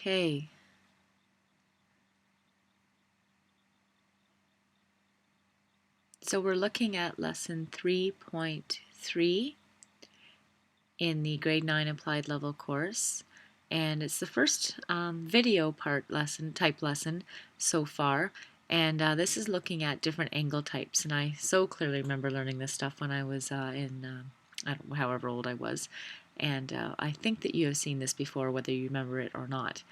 Okay. So we're looking at lesson 3.3 in the grade 9 applied level course, and it's the first video part type lesson so far, and this is looking at different angle types, and I so clearly remember learning this stuff when I was I don't know, however old I was, and I think that you have seen this before, whether you remember it or not.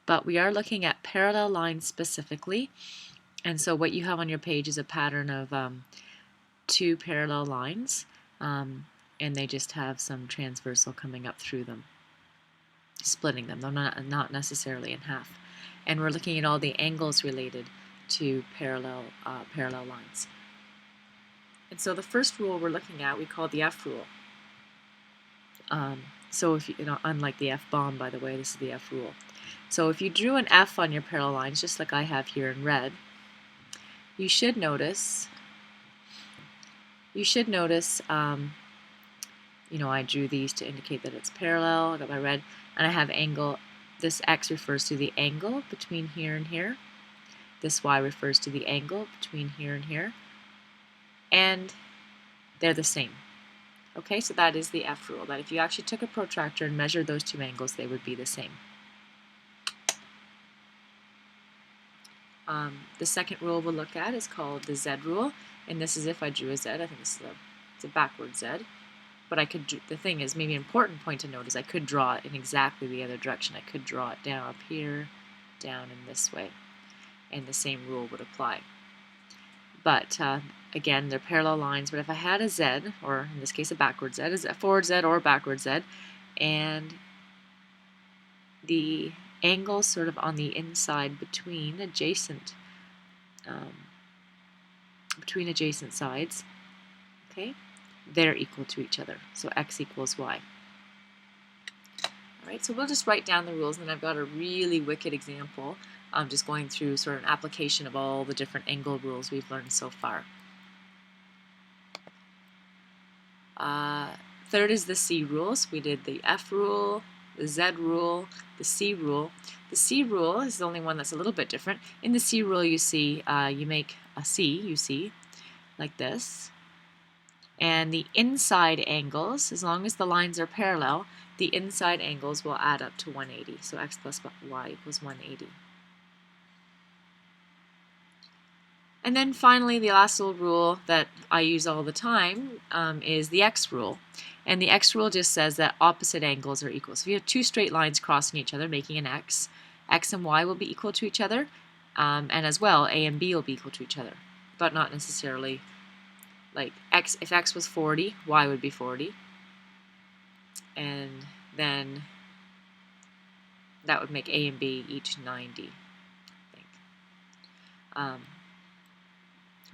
But we are looking at parallel lines specifically, and so what you have on your page is a pattern of two parallel lines, and they just have some transversal coming up through them, splitting them. They're not necessarily in half. And we're looking at all the angles related to parallel lines. And so the first rule we're looking at we call the F rule. So if you know, unlike the F bomb, by the way, this is the F rule. So if you drew an F on your parallel lines, just like I have here in red, you should notice. You know, I drew these to indicate that it's parallel. I got my red, and I have angle. This X refers to the angle between here and here. This Y refers to the angle between here and here. And they're the same. Okay, so that is the F rule, that if you actually took a protractor and measured those two angles, they would be the same. The second rule we'll look at is called the Z rule, and this is if I drew a Z. I think it's a backward Z. But I could, the thing is, maybe an important point to note is I could draw it in exactly the other direction. I could draw it down up here, down in this way, and the same rule would apply. But again, they're parallel lines, but if I had a Z, or in this case a backward Z, is a forward Z or a backward Z, and the angle sort of on the inside between adjacent sides, okay, they're equal to each other. So X equals Y. All right, so we'll just write down the rules, and then I've got a really wicked example. I'm just going through sort of an application of all the different angle rules we've learned so far. Third is the C rules. We did the F rule, the Z rule, the C rule. The C rule is the only one that's a little bit different. In the C rule, you see, you make a C, you see, like this. And the inside angles, as long as the lines are parallel, the inside angles will add up to 180. So X plus Y equals 180. And then finally, the last little rule that I use all the time is the X rule. And the X rule just says that opposite angles are equal. So if you have two straight lines crossing each other, making an X, X and Y will be equal to each other. And as well, A and B will be equal to each other, but not necessarily. Like X, if X was 40, Y would be 40. And then that would make A and B each 90, I think.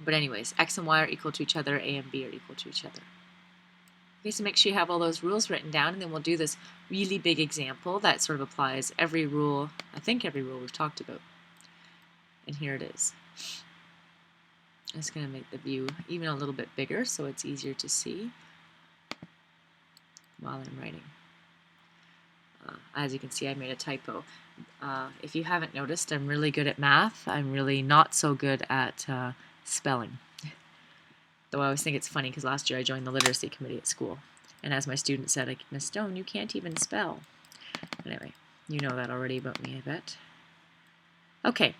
But anyways, X and Y are equal to each other, A and B are equal to each other. Okay, so make sure you have all those rules written down, and then we'll do this really big example that sort of applies every rule, I think every rule we've talked about. And here it is. I'm just going to make the view even a little bit bigger so it's easier to see while I'm writing. As you can see, I made a typo. If you haven't noticed, I'm really good at math. I'm really not so good at spelling. Though I always think it's funny because last year I joined the literacy committee at school. And as my student said, Miss Stone, you can't even spell. Anyway, you know that already about me, I bet. Okay.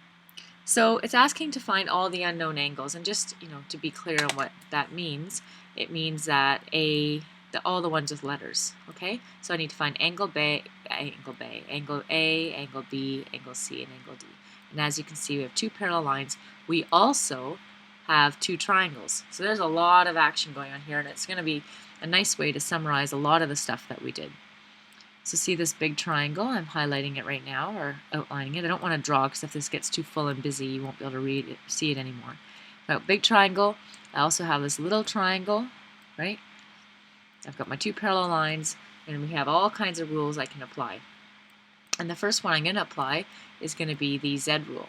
So it's asking to find all the unknown angles, and just, you know, to be clear on what that means, it means that all the ones with letters, okay? So I need to find angle A, angle B, angle C, and angle D. And as you can see, we have two parallel lines. We also have two triangles. So there's a lot of action going on here, and it's going to be a nice way to summarize a lot of the stuff that we did. So see this big triangle? I'm highlighting it right now, or outlining it. I don't want to draw because if this gets too full and busy, you won't be able to see it anymore. But big triangle. I also have this little triangle, right? I've got my two parallel lines, and we have all kinds of rules I can apply. And the first one I'm going to apply is going to be the Z rule.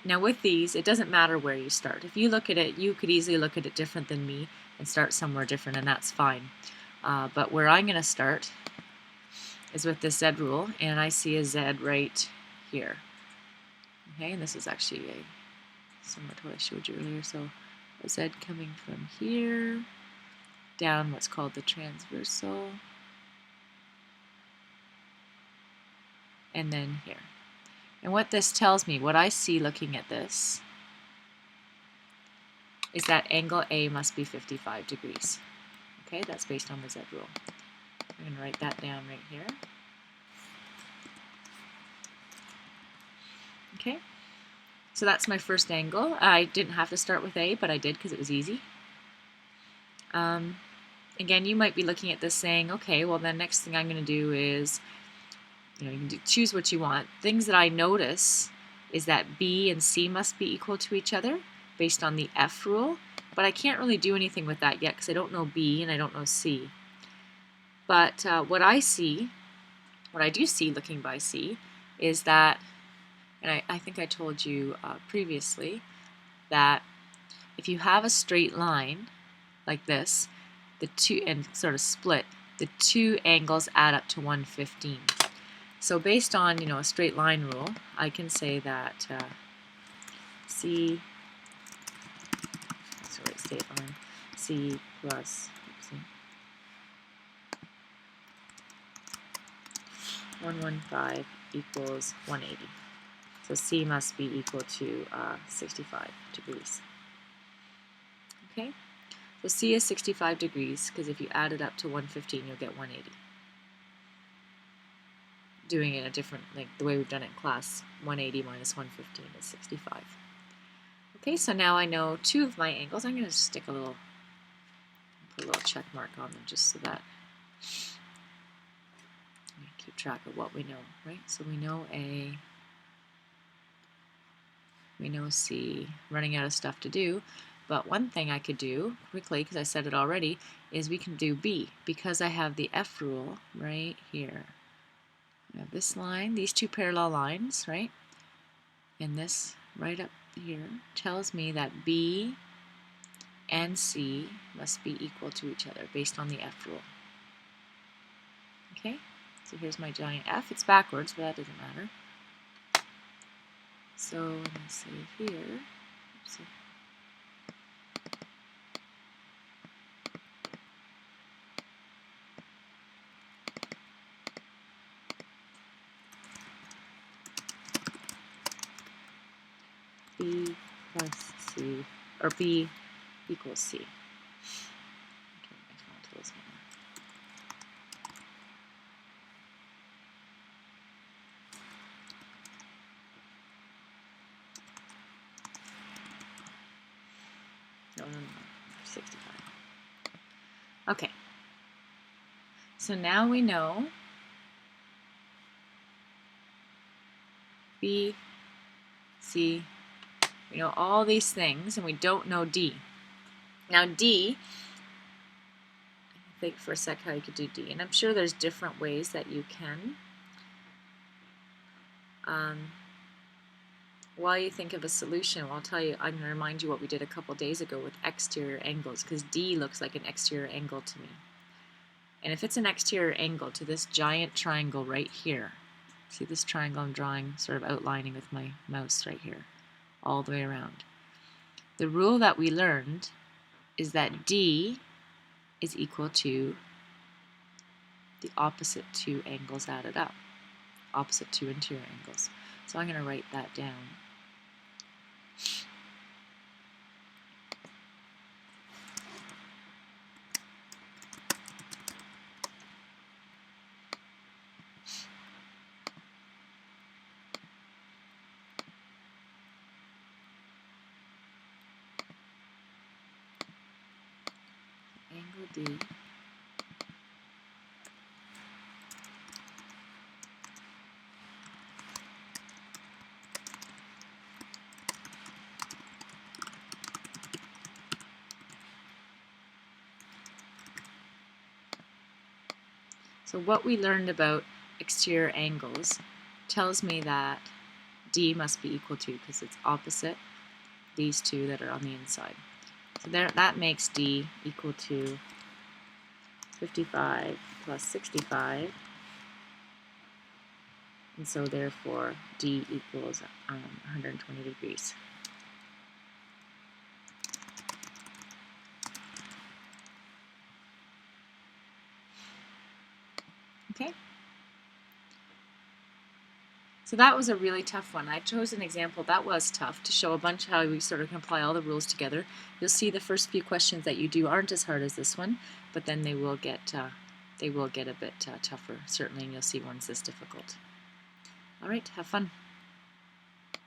Now with these, it doesn't matter where you start. If you look at it, you could easily look at it different than me and start somewhere different, and that's fine. But where I'm going to start is with this Z rule, and I see a Z right here. Okay, and this is actually similar to what I showed you earlier. So a Z coming from here down what's called the transversal, and then here. And what this tells me, what I see looking at this, is that angle A must be 55 degrees. Okay, that's based on the Z rule. I'm going to write that down right here. Okay, so that's my first angle. I didn't have to start with A, but I did because it was easy. Again, you might be looking at this saying, okay, well then next thing I'm going to do is, you can choose what you want. Things that I notice is that B and C must be equal to each other based on the F rule, but I can't really do anything with that yet because I don't know B and I don't know C. But what I do see looking by C is that, and I think I told you previously, that if you have a straight line like this, the two, and sort of split, the two angles add up to 115. So based on, a straight line rule, I can say that C plus 115 equals 180. So C must be equal to 65 degrees. Okay, so C is 65 degrees because if you add it up to 115, you'll get 180. Doing it a different, like the way we've done it in class, 180 minus 115 is 65. Okay, so now I know two of my angles. I'm going to stick put a little check mark on them just so that we keep track of what we know, right? So we know A, we know C, running out of stuff to do. But one thing I could do quickly, because I said it already, is we can do B, because I have the F rule right here. I have this line, these two parallel lines, right? And this right up here tells me that B and C must be equal to each other based on the F rule. Okay, so here's my giant F. It's backwards, but that doesn't matter. So I'm going to say here, oops, B plus C, or B equals C. No, 65. Okay. So now we know B, C, we know all these things, and we don't know D. Now D, think for a sec how you could do D, and I'm sure there's different ways that you can. While you think of a solution, I'll tell you, I'm going to remind you what we did a couple days ago with exterior angles, because D looks like an exterior angle to me. And if it's an exterior angle to this giant triangle right here, see this triangle I'm drawing, sort of outlining with my mouse right here, all the way around. The rule that we learned is that D is equal to the opposite two angles added up, opposite two interior angles. So I'm going to write that down. Angle D So what we learned about exterior angles tells me that D must be equal to, because it's opposite these two that are on the inside. So there, that makes D equal to 55 plus 65 And so therefore D equals 120 degrees. Okay. So that was a really tough one. I chose an example that was tough to show a bunch how we sort of can apply all the rules together. You'll see the first few questions that you do aren't as hard as this one, but then they will get a bit tougher, certainly, and you'll see ones as difficult. All right, have fun.